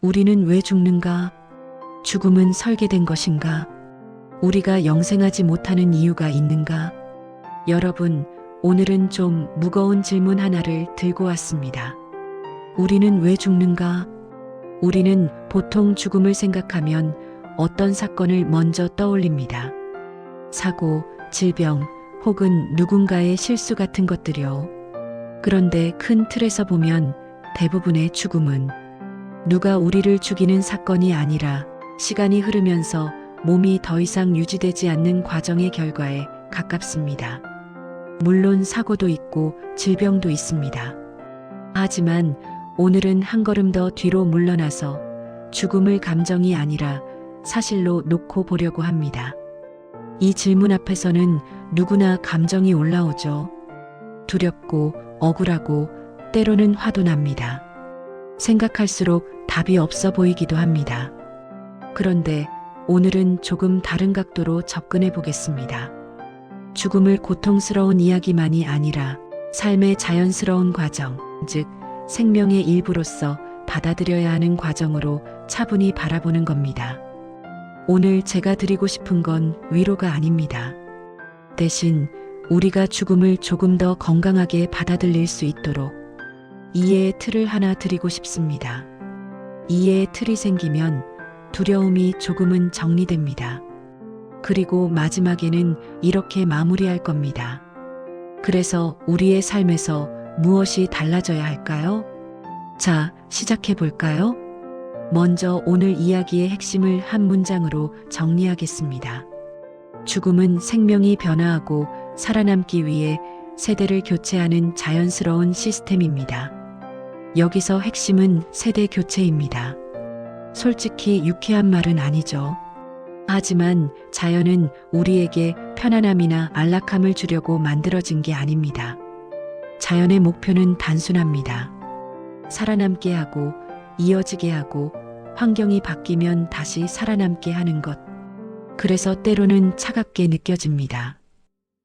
우리는 왜 죽는가? 죽음은 설계된 것인가? 우리가 영생하지 못하는 이유가 있는가? 여러분, 오늘은 좀 무거운 질문 하나를 들고 왔습니다. 우리는 왜 죽는가? 우리는 보통 죽음을 생각하면 어떤 사건을 먼저 떠올립니다. 사고, 질병, 혹은 누군가의 실수 같은 것들이요. 그런데 큰 틀에서 보면 대부분의 죽음은 누가 우리를 죽이는 사건이 아니라 시간이 흐르면서 몸이 더 이상 유지되지 않는 과정의 결과에 가깝습니다. 물론 사고도 있고 질병도 있습니다. 하지만 오늘은 한 걸음 더 뒤로 물러나서 죽음을 감정이 아니라 사실로 놓고 보려고 합니다. 이 질문 앞에서는 누구나 감정이 올라오죠. 두렵고 억울하고 때로는 화도 납니다. 생각할수록 답이 없어 보이기도 합니다. 그런데 오늘은 조금 다른 각도로 접근해 보겠습니다. 죽음을 고통스러운 이야기만이 아니라 삶의 자연스러운 과정, 즉 생명의 일부로서 받아들여야 하는 과정으로 차분히 바라보는 겁니다. 오늘 제가 드리고 싶은 건 위로가 아닙니다. 대신 우리가 죽음을 조금 더 건강하게 받아들일 수 있도록 이해의 틀을 하나 드리고 싶습니다. 이해의 틀이 생기면 두려움이 조금은 정리됩니다. 그리고 마지막에는 이렇게 마무리할 겁니다. 그래서 우리의 삶에서 무엇이 달라져야 할까요? 자, 시작해 볼까요? 먼저 오늘 이야기의 핵심을 한 문장으로 정리하겠습니다. 죽음은 생명이 변화하고 살아남기 위해 세대를 교체하는 자연스러운 시스템입니다. 여기서 핵심은 세대 교체입니다. 솔직히 유쾌한 말은 아니죠. 하지만 자연은 우리에게 편안함이나 안락함을 주려고 만들어진 게 아닙니다. 자연의 목표는 단순합니다. 살아남게 하고 이어지게 하고 환경이 바뀌면 다시 살아남게 하는 것. 그래서 때로는 차갑게 느껴집니다.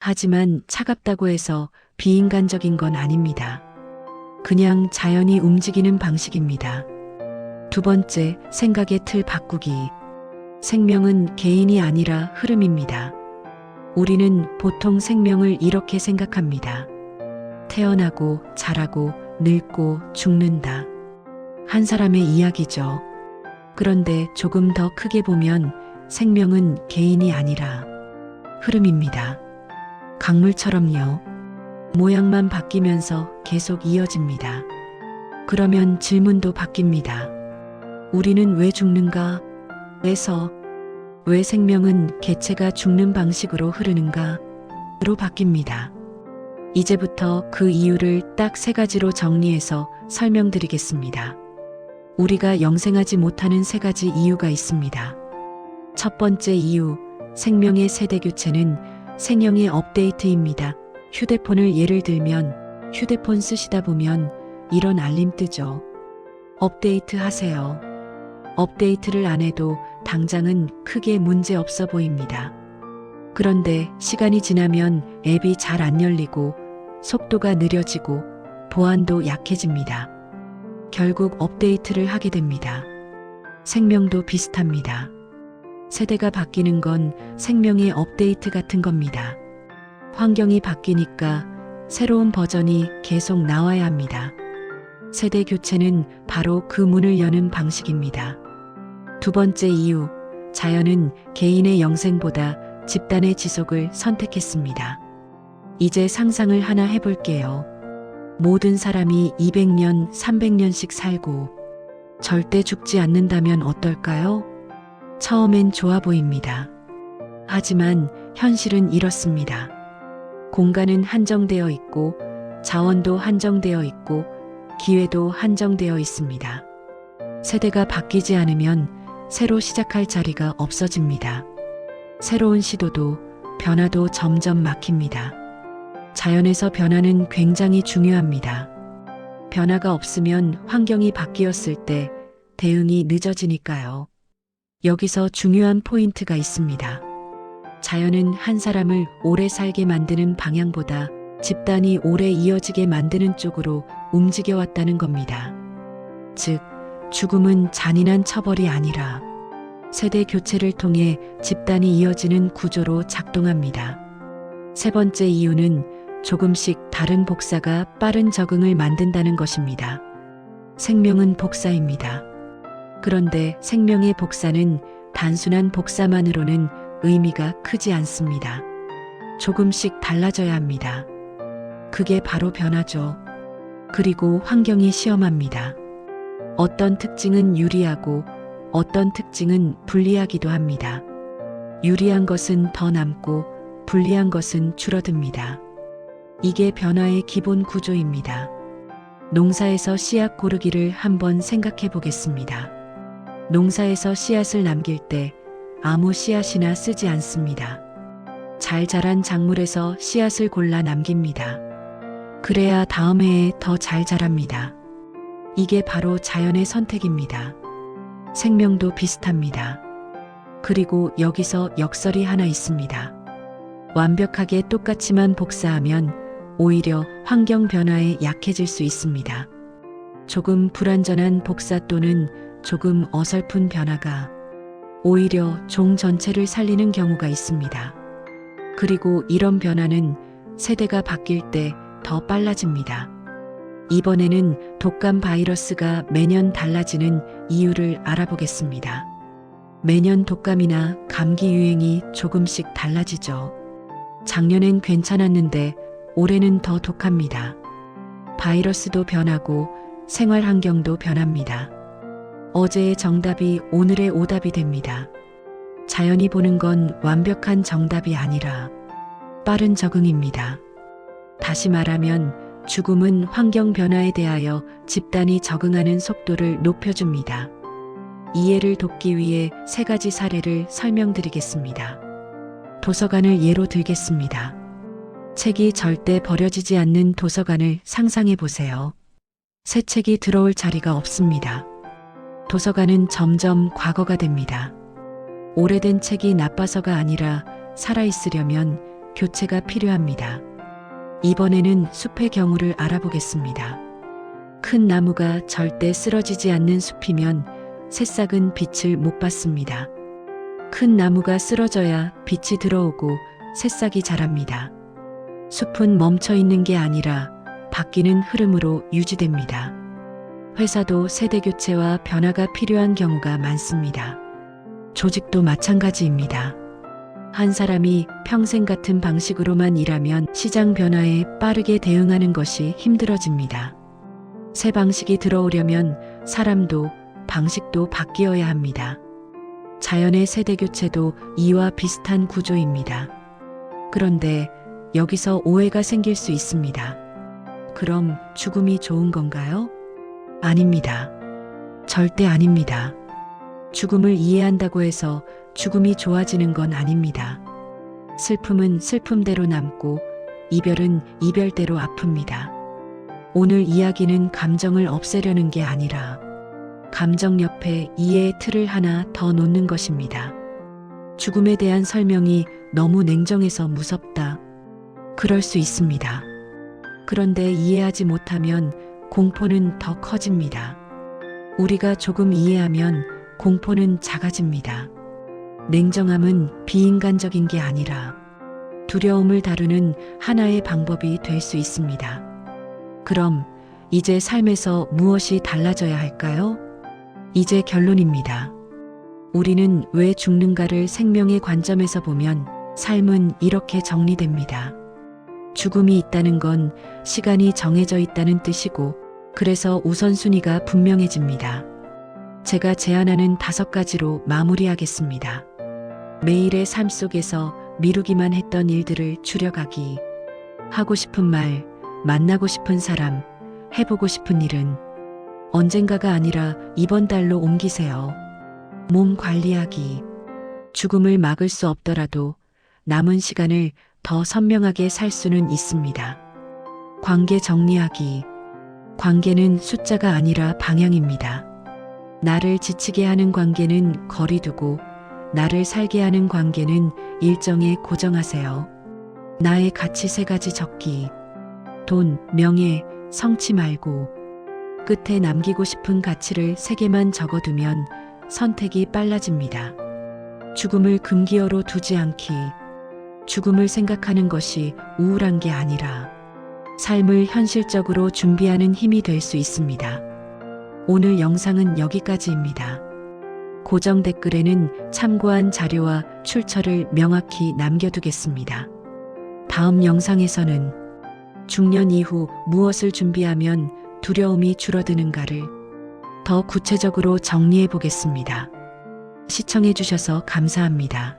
하지만 차갑다고 해서 비인간적인 건 아닙니다. 그냥 자연이 움직이는 방식입니다. 두 번째, 생각의 틀 바꾸기. 생명은 개인이 아니라 흐름입니다. 우리는 보통 생명을 이렇게 생각합니다. 태어나고 자라고 늙고 죽는다. 한 사람의 이야기죠. 그런데 조금 더 크게 보면 생명은 개인이 아니라 흐름입니다. 강물처럼요. 모양만 바뀌면서 계속 이어집니다. 그러면 질문도 바뀝니다. 우리는 왜 죽는가? 왜 생명은 개체가 죽는 방식으로 흐르는가? 로 바뀝니다. 이제부터 그 이유를 딱 3가지로 정리해서 설명드리겠습니다. 우리가 영생하지 못하는 3가지 이유가 있습니다. 첫 번째 이유, 생명의 세대 교체는 생명의 업데이트입니다. 휴대폰을 예를 들면 휴대폰 쓰시다 보면 이런 알림 뜨죠. 업데이트 하세요. 업데이트를 안 해도 당장은 크게 문제 없어 보입니다. 그런데 시간이 지나면 앱이 잘 안 열리고 속도가 느려지고 보안도 약해집니다. 결국 업데이트를 하게 됩니다. 생명도 비슷합니다. 세대가 바뀌는 건 생명의 업데이트 같은 겁니다. 환경이 바뀌니까 새로운 버전이 계속 나와야 합니다. 세대 교체는 바로 그 문을 여는 방식입니다. 두 번째 이유, 자연은 개인의 영생보다 집단의 지속을 선택했습니다. 이제 상상을 하나 해볼게요. 모든 사람이 200년, 300년씩 살고 절대 죽지 않는다면 어떨까요? 처음엔 좋아 보입니다. 하지만 현실은 이렇습니다. 공간은 한정되어 있고 자원도 한정되어 있고 기회도 한정되어 있습니다. 세대가 바뀌지 않으면 새로 시작할 자리가 없어집니다. 새로운 시도도 변화도 점점 막힙니다. 자연에서 변화는 굉장히 중요합니다. 변화가 없으면 환경이 바뀌었을 때 대응이 늦어지니까요. 여기서 중요한 포인트가 있습니다. 자연은 한 사람을 오래 살게 만드는 방향보다 집단이 오래 이어지게 만드는 쪽으로 움직여 왔다는 겁니다. 즉, 죽음은 잔인한 처벌이 아니라 세대 교체를 통해 집단이 이어지는 구조로 작동합니다. 세 번째 이유는 조금씩 다른 복사가 빠른 적응을 만든다는 것입니다. 생명은 복사입니다. 그런데 생명의 복사는 단순한 복사만으로는 의미가 크지 않습니다. 조금씩 달라져야 합니다. 그게 바로 변화죠. 그리고 환경이 시험합니다. 어떤 특징은 유리하고 어떤 특징은 불리하기도 합니다. 유리한 것은 더 남고 불리한 것은 줄어듭니다. 이게 변화의 기본 구조입니다. 농사에서 씨앗 고르기를 한번 생각해 보겠습니다. 농사에서 씨앗을 남길 때 아무 씨앗이나 쓰지 않습니다. 잘 자란 작물에서 씨앗을 골라 남깁니다. 그래야 다음 해에 더 잘 자랍니다. 이게 바로 자연의 선택입니다. 생명도 비슷합니다. 그리고 여기서 역설이 하나 있습니다. 완벽하게 똑같이만 복사하면 오히려 환경 변화에 약해질 수 있습니다. 조금 불완전한 복사 또는 조금 어설픈 변화가 오히려 종 전체를 살리는 경우가 있습니다. 그리고 이런 변화는 세대가 바뀔 때 더 빨라집니다. 이번에는 독감 바이러스가 매년 달라지는 이유를 알아보겠습니다. 매년 독감이나 감기 유행이 조금씩 달라지죠. 작년엔 괜찮았는데 올해는 더 독합니다. 바이러스도 변하고 생활 환경도 변합니다. 어제의 정답이 오늘의 오답이 됩니다. 자연이 보는 건 완벽한 정답이 아니라 빠른 적응입니다. 다시 말하면 죽음은 환경 변화에 대하여 집단이 적응하는 속도를 높여줍니다. 이해를 돕기 위해 세 가지 사례를 설명드리겠습니다. 도서관을 예로 들겠습니다. 책이 절대 버려지지 않는 도서관을 상상해 보세요. 새 책이 들어올 자리가 없습니다. 도서관은 점점 과거가 됩니다. 오래된 책이 나빠서가 아니라 살아있으려면 교체가 필요합니다. 이번에는 숲의 경우를 알아보겠습니다. 큰 나무가 절대 쓰러지지 않는 숲이면 새싹은 빛을 못 받습니다. 큰 나무가 쓰러져야 빛이 들어오고 새싹이 자랍니다. 숲은 멈춰 있는 게 아니라 바뀌는 흐름으로 유지됩니다. 회사도 세대 교체와 변화가 필요한 경우가 많습니다. 조직도 마찬가지입니다. 한 사람이 평생 같은 방식으로만 일하면 시장 변화에 빠르게 대응하는 것이 힘들어집니다. 새 방식이 들어오려면 사람도 방식도 바뀌어야 합니다. 자연의 세대 교체도 이와 비슷한 구조입니다. 그런데 여기서 오해가 생길 수 있습니다. 그럼 죽음이 좋은 건가요? 아닙니다. 절대 아닙니다. 죽음을 이해한다고 해서 죽음이 좋아지는 건 아닙니다. 슬픔은 슬픔대로 남고 이별은 이별대로 아픕니다. 오늘 이야기는 감정을 없애려는 게 아니라 감정 옆에 이해의 틀을 하나 더 놓는 것입니다. 죽음에 대한 설명이 너무 냉정해서 무섭다. 그럴 수 있습니다. 그런데 이해하지 못하면 공포는 더 커집니다. 우리가 조금 이해하면 공포는 작아집니다. 냉정함은 비인간적인 게 아니라 두려움을 다루는 하나의 방법이 될 수 있습니다. 그럼 이제 삶에서 무엇이 달라져야 할까요? 이제 결론입니다. 우리는 왜 죽는가를 생명의 관점에서 보면 삶은 이렇게 정리됩니다. 죽음이 있다는 건 시간이 정해져 있다는 뜻이고, 그래서 우선순위가 분명해집니다. 제가 제안하는 5가지로 마무리하겠습니다. 매일의 삶 속에서 미루기만 했던 일들을 줄여가기. 하고 싶은 말, 만나고 싶은 사람, 해보고 싶은 일은 언젠가가 아니라 이번 달로 옮기세요. 몸 관리하기. 죽음을 막을 수 없더라도 남은 시간을 더 선명하게 살 수는 있습니다. 관계 정리하기. 관계는 숫자가 아니라 방향입니다. 나를 지치게 하는 관계는 거리 두고, 나를 살게 하는 관계는 일정에 고정하세요. 나의 가치 3가지 적기. 돈, 명예, 성취 말고 끝에 남기고 싶은 가치를 3개만 적어두면 선택이 빨라집니다. 죽음을 금기어로 두지 않기. 죽음을 생각하는 것이 우울한 게 아니라 삶을 현실적으로 준비하는 힘이 될 수 있습니다. 오늘 영상은 여기까지입니다. 고정 댓글에는 참고한 자료와 출처를 명확히 남겨두겠습니다. 다음 영상에서는 중년 이후 무엇을 준비하면 두려움이 줄어드는가를 더 구체적으로 정리해 보겠습니다. 시청해 주셔서 감사합니다.